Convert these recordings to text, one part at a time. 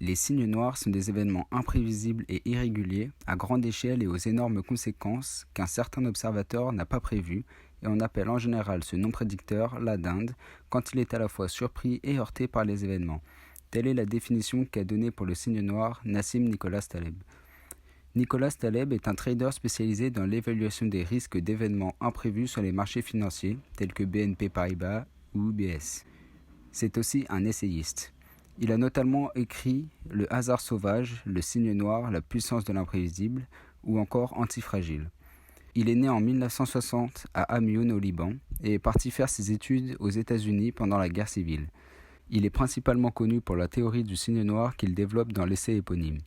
Les signes noirs sont des événements imprévisibles et irréguliers, à grande échelle et aux énormes conséquences qu'un certain observateur n'a pas prévues, et on appelle en général ce non-prédicteur la dinde, quand il est à la fois surpris et heurté par les événements. Telle est la définition qu'a donnée pour le signe noir Nassim Nicholas Taleb. Nicholas Taleb est un trader spécialisé dans l'évaluation des risques d'événements imprévus sur les marchés financiers, tels que BNP Paribas ou UBS. C'est aussi un essayiste. Il a notamment écrit Le hasard sauvage, Le signe noir, La puissance de l'imprévisible ou encore Antifragile. Il est né en 1960 à Amioun au Liban et est parti faire ses études aux États-Unis pendant la guerre civile. Il est principalement connu pour la théorie du signe noir qu'il développe dans l'essai éponyme.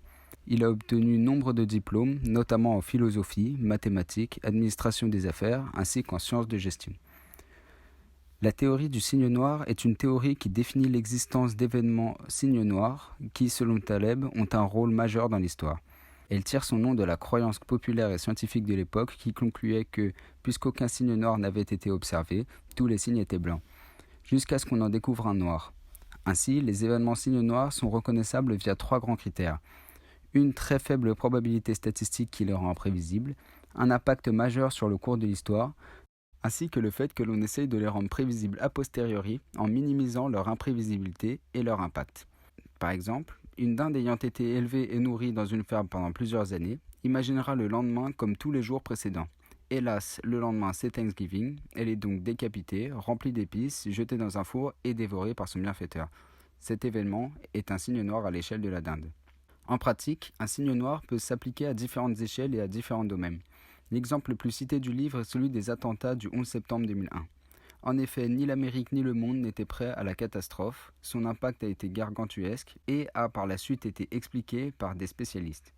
Il a obtenu nombre de diplômes, notamment en philosophie, mathématiques, administration des affaires ainsi qu'en sciences de gestion. La théorie du signe noir est une théorie qui définit l'existence d'événements signes noirs qui, selon Taleb, ont un rôle majeur dans l'histoire. Elle tire son nom de la croyance populaire et scientifique de l'époque qui concluait que, puisqu'aucun signe noir n'avait été observé, tous les signes étaient blancs, jusqu'à ce qu'on en découvre un noir. Ainsi, les événements signes noirs sont reconnaissables via 3 grands critères. Une très faible probabilité statistique qui les rend imprévisibles, un impact majeur sur le cours de l'histoire, ainsi que le fait que l'on essaye de les rendre prévisibles a posteriori en minimisant leur imprévisibilité et leur impact. Par exemple, une dinde ayant été élevée et nourrie dans une ferme pendant plusieurs années imaginera le lendemain comme tous les jours précédents. Hélas, le lendemain c'est Thanksgiving, elle est donc décapitée, remplie d'épices, jetée dans un four et dévorée par son bienfaiteur. Cet événement est un signe noir à l'échelle de la dinde. En pratique, un signe noir peut s'appliquer à différentes échelles et à différents domaines. L'exemple le plus cité du livre est celui des attentats du 11 septembre 2001. En effet, ni l'Amérique ni le monde n'étaient prêts à la catastrophe, son impact a été gargantuesque et a par la suite été expliqué par des spécialistes.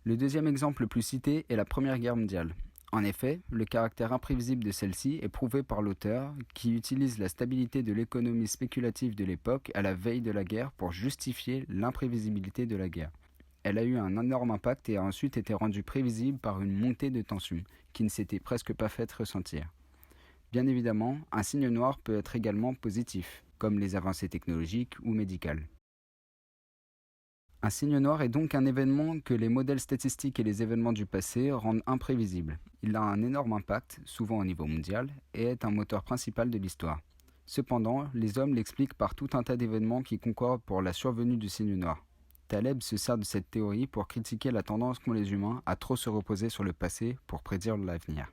Le deuxième exemple le plus cité est la Première Guerre mondiale. En effet, le caractère imprévisible de celle-ci est prouvé par l'auteur qui utilise la stabilité de l'économie spéculative de l'époque à la veille de la guerre pour justifier l'imprévisibilité de la guerre. Elle a eu un énorme impact et a ensuite été rendue prévisible par une montée de tension qui ne s'était presque pas faite ressentir. Bien évidemment, un signe noir peut être également positif, comme les avancées technologiques ou médicales. Un signe noir est donc un événement que les modèles statistiques et les événements du passé rendent imprévisibles. Il a un énorme impact, souvent au niveau mondial, et est un moteur principal de l'histoire. Cependant, les hommes l'expliquent par tout un tas d'événements qui concordent pour la survenue du signe noir. Taleb se sert de cette théorie pour critiquer la tendance qu'ont les humains à trop se reposer sur le passé pour prédire l'avenir.